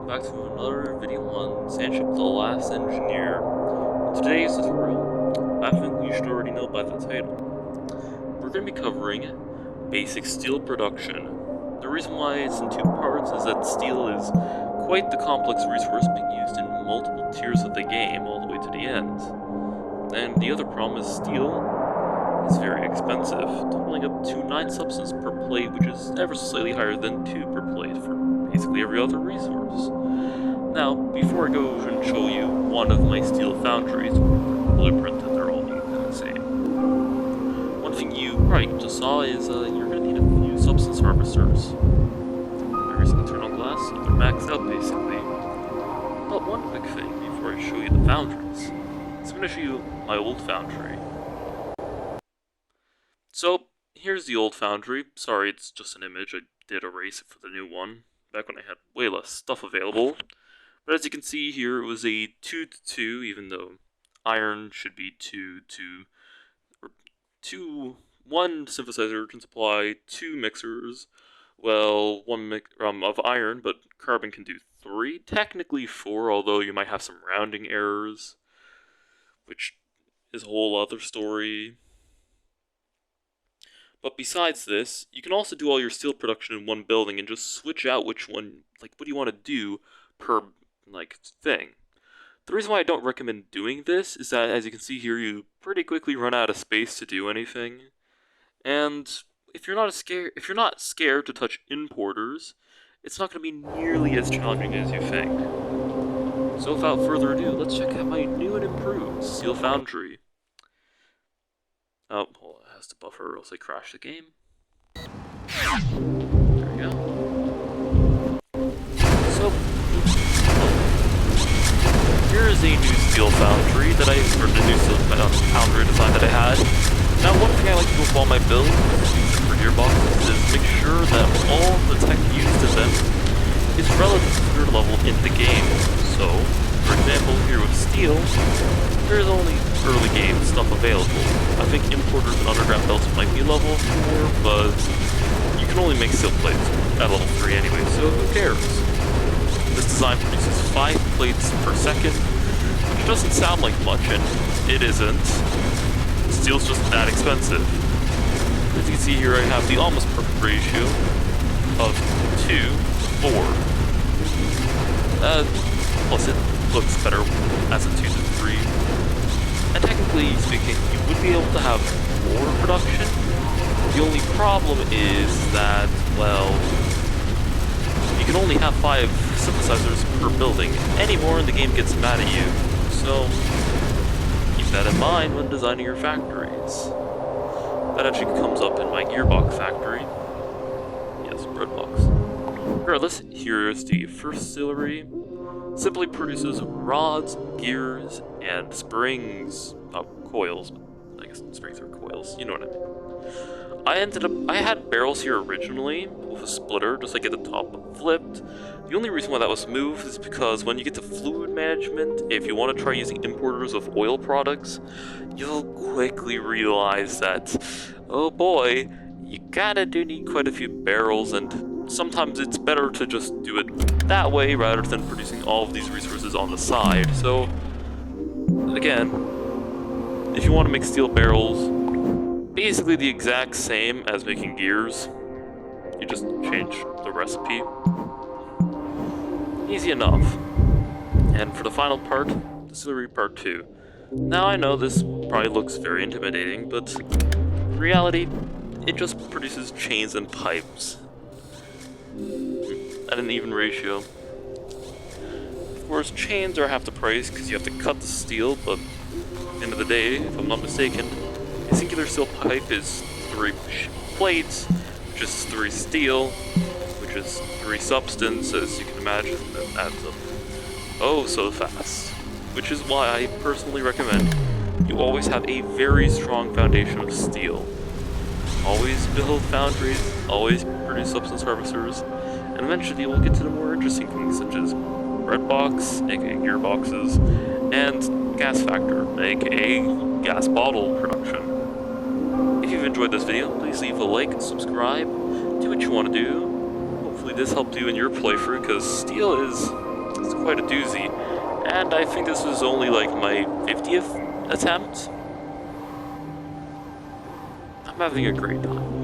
Back to another video on Sandship, the Last Engineer. In today's tutorial, I think you should already know by the title. We're going to be covering basic steel production. The reason why it's in two parts is that steel is quite the complex resource being used in multiple tiers of the game all the way to the end. And the other problem is steel is very expensive, totaling up to 9 substance per plate, which is ever so slightly higher than 2 per plate for basically every other resource. Now, before I go and show you one of my steel foundries, blueprint that they're all the same, one thing you probably just saw is you're going to need a few substance harvesters. There's internal glass, so they're maxed out basically. But one quick thing before I show you the foundries, is I'm going to show you my old foundry. So, here's the old foundry. Sorry, it's just an image. I did erase it for the new one, back when I had way less stuff available. But as you can see here, it was a 2 to 2, even though iron should be 2 to... or 2... 1 synthesizer can supply 2 mixers. Well, one of iron, but carbon can do 3. Technically 4, although you might have some rounding errors, which is a whole other story. But besides this, you can also do all your steel production in one building and just switch out which one, like, what do you want to do per, like, thing. The reason why I don't recommend doing this is that, as you can see here, you pretty quickly run out of space to do anything. And if you're not scared to touch importers, it's not going to be nearly as challenging as you think. So without further ado, let's check out my new and improved steel foundry. Oh, hold on, it has to buffer or else I crash the game. There we go. So, here is a new steel foundry the new steel foundry design that I had. Now, one thing I like to do with all my builds, for gearboxes, is make sure that all the tech used in them is relative to their level in the game. So, for example, here with steel, there's only early game stuff available. I think importers and underground belts might be level 4, but you can only make steel plates at level 3 anyway, so who cares? This design produces 5 plates per second, which doesn't sound like much, and it isn't. Steel's just that expensive. As you can see here, I have the almost perfect ratio of 2 to 4. Plus it looks better as a 2 to 3. And technically speaking, you would be able to have more production. The only problem is that, well, you can only have 5 synthesizers per building. Any more and the game gets mad at you. So, keep that in mind when designing your factories. That actually comes up in my gearbox factory. Yes, breadbox. Regardless, here's the first distillery. Simply produces rods, gears, and springs. Oh, coils. I guess springs are coils. You know what I mean. I had barrels here originally with a splitter, just like at the top, but flipped. The only reason why that was moved is because when you get to fluid management, if you want to try using importers of oil products, you'll quickly realize that, oh boy, you kinda do need quite a few barrels, and sometimes it's better to just do it that way rather than producing all of these resources on the side. So, again, if you want to make steel barrels, basically the exact same as making gears. You just change the recipe. Easy enough. And for the final part, distillery part 2. Now I know this probably looks very intimidating, but in reality, it just produces chains and pipes at an even ratio. Of course, chains are half the price because you have to cut the steel, but at the end of the day, if I'm not mistaken, a singular steel pipe is 3 plates, which is 3 steel, which is 3 substance, as you can imagine. That adds up oh so fast. Which is why I personally recommend you always have a very strong foundation of steel. Always build foundries, always produce substance harvesters, and eventually we'll get to the more interesting things such as breadbox, aka gearboxes, and gas factor, aka gas bottle production. If you've enjoyed this video, please leave a like, subscribe, do what you want to do. Hopefully this helped you in your playthrough, because steel is It's quite a doozy. And I think this was only like my 50th attempt. I'm having a great time.